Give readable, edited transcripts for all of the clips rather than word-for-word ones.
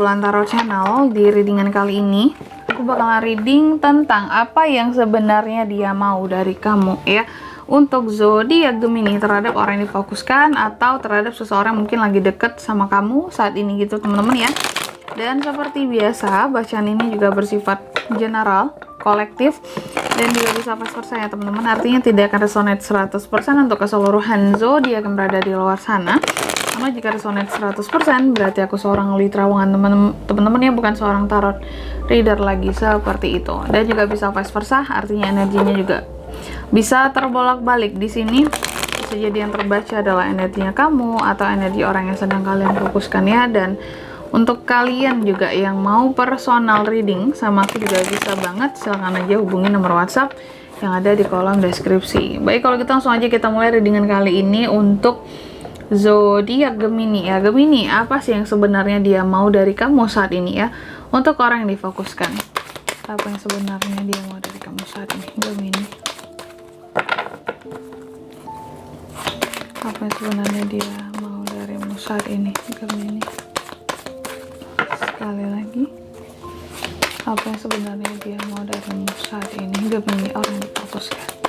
Bulan Tarot Channel. Di readingan kali ini aku bakalan reading tentang apa yang sebenarnya dia mau dari kamu ya, untuk zodiak Gemini, terhadap orang yang difokuskan atau terhadap seseorang mungkin lagi deket sama kamu saat ini gitu teman-teman ya. Dan seperti biasa, bacaan ini juga bersifat general, kolektif, dan juga bisa vice versa ya teman-teman. Artinya tidak akan resonate 100% untuk keseluruhan zodiak yang berada di luar sana. Karena jika resonate 100% berarti aku seorang ahli terawangan teman-teman ya, bukan seorang tarot reader lagi seperti itu. Dan juga bisa vice versa, artinya energinya juga bisa terbolak-balik. Di sini bisa jadi yang terbaca adalah energinya kamu atau energi orang yang sedang kalian fokuskan ya. Dan untuk kalian juga yang mau personal reading sama aku juga bisa banget, silahkan aja hubungi nomor WhatsApp yang ada di kolom deskripsi. Baik, kalau kita langsung aja kita mulai readingan kali ini untuk zodiak Gemini ya. Gemini, apa sih yang sebenarnya dia mau dari kamu saat ini ya, untuk orang yang difokuskan? Apa yang sebenarnya dia mau dari kamu saat ini, Gemini? Apa yang sebenarnya dia mau darimu saat ini, Gemini? Sekali lagi, apa yang sebenarnya dia mau darimu saat ini, Gemini, orang yang difokuskan?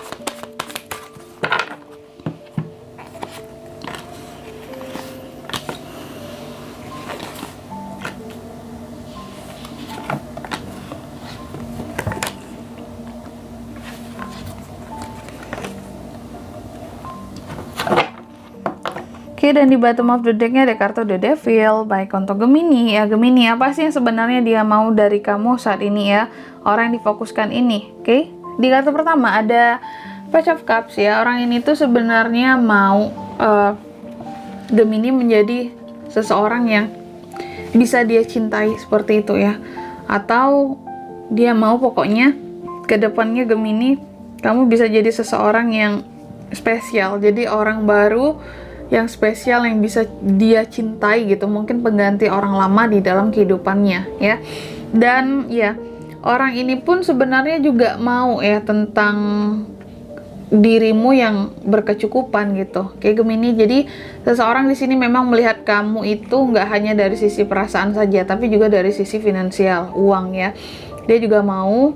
Oke, dan di bottom of the decknya ada kartu The Devil. Baik, untuk Gemini ya, Gemini, apa sih yang sebenarnya dia mau dari kamu saat ini ya, orang yang difokuskan ini? Oke, di kartu pertama ada Page of Cups ya. Orang ini tuh sebenarnya mau Gemini menjadi seseorang yang bisa dia cintai seperti itu ya, atau dia mau pokoknya kedepannya Gemini kamu bisa jadi seseorang yang spesial, jadi orang baru yang spesial yang bisa dia cintai gitu, mungkin pengganti orang lama di dalam kehidupannya ya. Dan ya, orang ini pun sebenarnya juga mau ya tentang dirimu yang berkecukupan gitu, kayak Gemini. Jadi seseorang di sini memang melihat kamu itu nggak hanya dari sisi perasaan saja, tapi juga dari sisi finansial, uang ya. Dia juga mau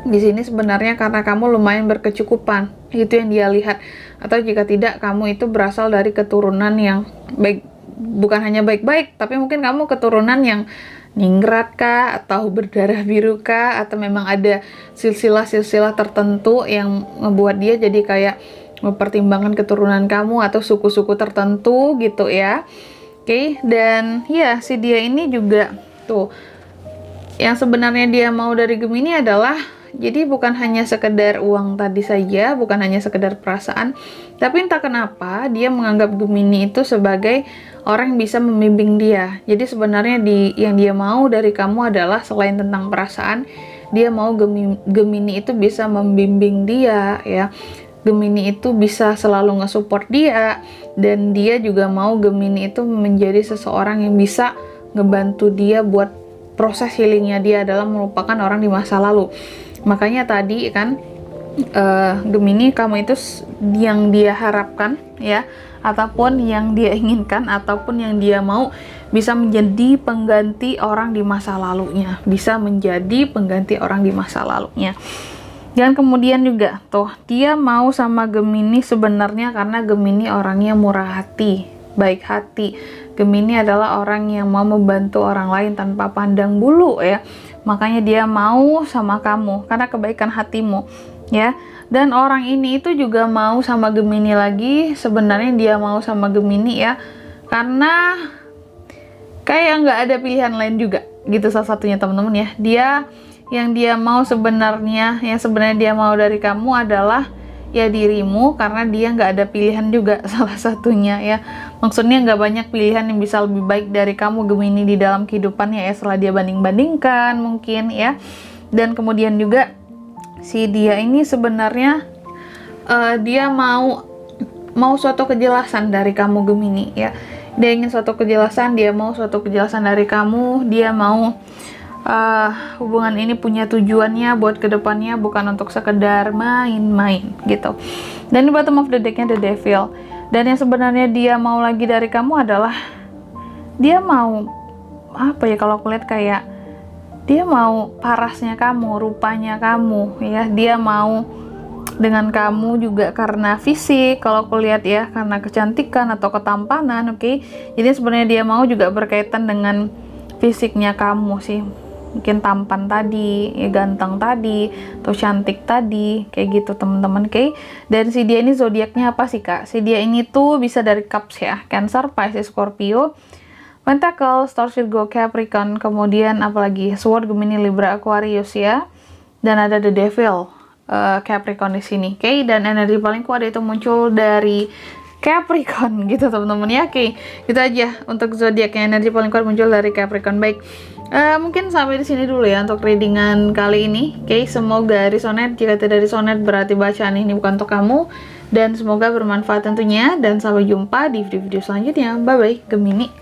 di sini sebenarnya karena kamu lumayan berkecukupan, itu yang dia lihat. Atau jika tidak, kamu itu berasal dari keturunan yang baik, bukan hanya baik-baik, tapi mungkin kamu keturunan yang ningrat kah, atau berdarah biru kah, atau memang ada silsilah-silsilah tertentu yang ngebuat dia jadi kayak mempertimbangkan keturunan kamu atau suku-suku tertentu gitu ya. Oke, dan ya si dia ini juga tuh, yang sebenarnya dia mau dari Gemini adalah, jadi bukan hanya sekedar uang tadi saja, bukan hanya sekedar perasaan, tapi entah kenapa dia menganggap Gemini itu sebagai orang yang bisa membimbing dia. Jadi sebenarnya yang dia mau dari kamu adalah selain tentang perasaan, dia mau Gemini itu bisa membimbing dia ya. Gemini itu bisa selalu nge-support dia, dan dia juga mau Gemini itu menjadi seseorang yang bisa ngebantu dia buat proses healingnya dia dalam melupakan orang di masa lalu. Makanya tadi kan Gemini, kamu itu yang dia harapkan ya, ataupun yang dia inginkan, ataupun yang dia mau bisa menjadi pengganti orang di masa lalunya, bisa menjadi pengganti orang di masa lalunya. Dan kemudian juga tuh, dia mau sama Gemini sebenarnya karena Gemini orangnya murah hati, baik hati. Gemini adalah orang yang mau membantu orang lain tanpa pandang bulu ya. Makanya dia mau sama kamu karena kebaikan hatimu ya. Dan orang ini itu juga mau sama Gemini lagi. Sebenarnya dia mau sama Gemini ya karena kayak nggak ada pilihan lain juga gitu, salah satunya teman-teman ya. Yang dia mau sebenarnya, yang sebenarnya dia mau dari kamu adalah ya dirimu, karena dia nggak ada pilihan juga salah satunya ya. Maksudnya nggak banyak pilihan yang bisa lebih baik dari kamu Gemini di dalam kehidupannya ya, setelah dia banding-bandingkan mungkin ya. Dan kemudian juga si dia ini sebenarnya dia mau suatu kejelasan dari kamu Gemini ya. Dia ingin suatu kejelasan, dia mau suatu kejelasan dari kamu, dia mau hubungan ini punya tujuannya buat kedepannya, bukan untuk sekedar main-main gitu. Dan di bottom of the decknya The Devil. Dan yang sebenarnya dia mau lagi dari kamu adalah dia mau apa ya, kalau aku lihat kayak dia mau parasnya kamu, rupanya kamu ya, dia mau dengan kamu juga karena fisik, kalau aku lihat ya, karena kecantikan atau ketampanan, oke. Jadi sebenarnya dia mau juga berkaitan dengan fisiknya kamu sih, mungkin tampan tadi, ya ganteng tadi, atau cantik tadi, kayak gitu teman-teman, oke. Dan si dia ini zodiaknya apa sih kak? Si dia ini tuh bisa dari Cups ya, Cancer, Pisces, Scorpio, Pentacle, Taurus, Virgo, Capricorn, kemudian apalagi Sword, Gemini, Libra, Aquarius ya. Dan ada The Devil, Capricorn di sini, oke. Dan energi paling kuat itu muncul dari Capricorn gitu teman-teman ya, oke. Gitu aja untuk zodiaknya, energi paling kuat muncul dari Capricorn. Baik, mungkin sampai di sini dulu ya untuk readingan kali ini, oke. Semoga resonate. Jika tidak resonate berarti bacaan ini bukan untuk kamu, dan semoga bermanfaat tentunya. Dan sampai jumpa di video-video selanjutnya. Bye bye Gemini.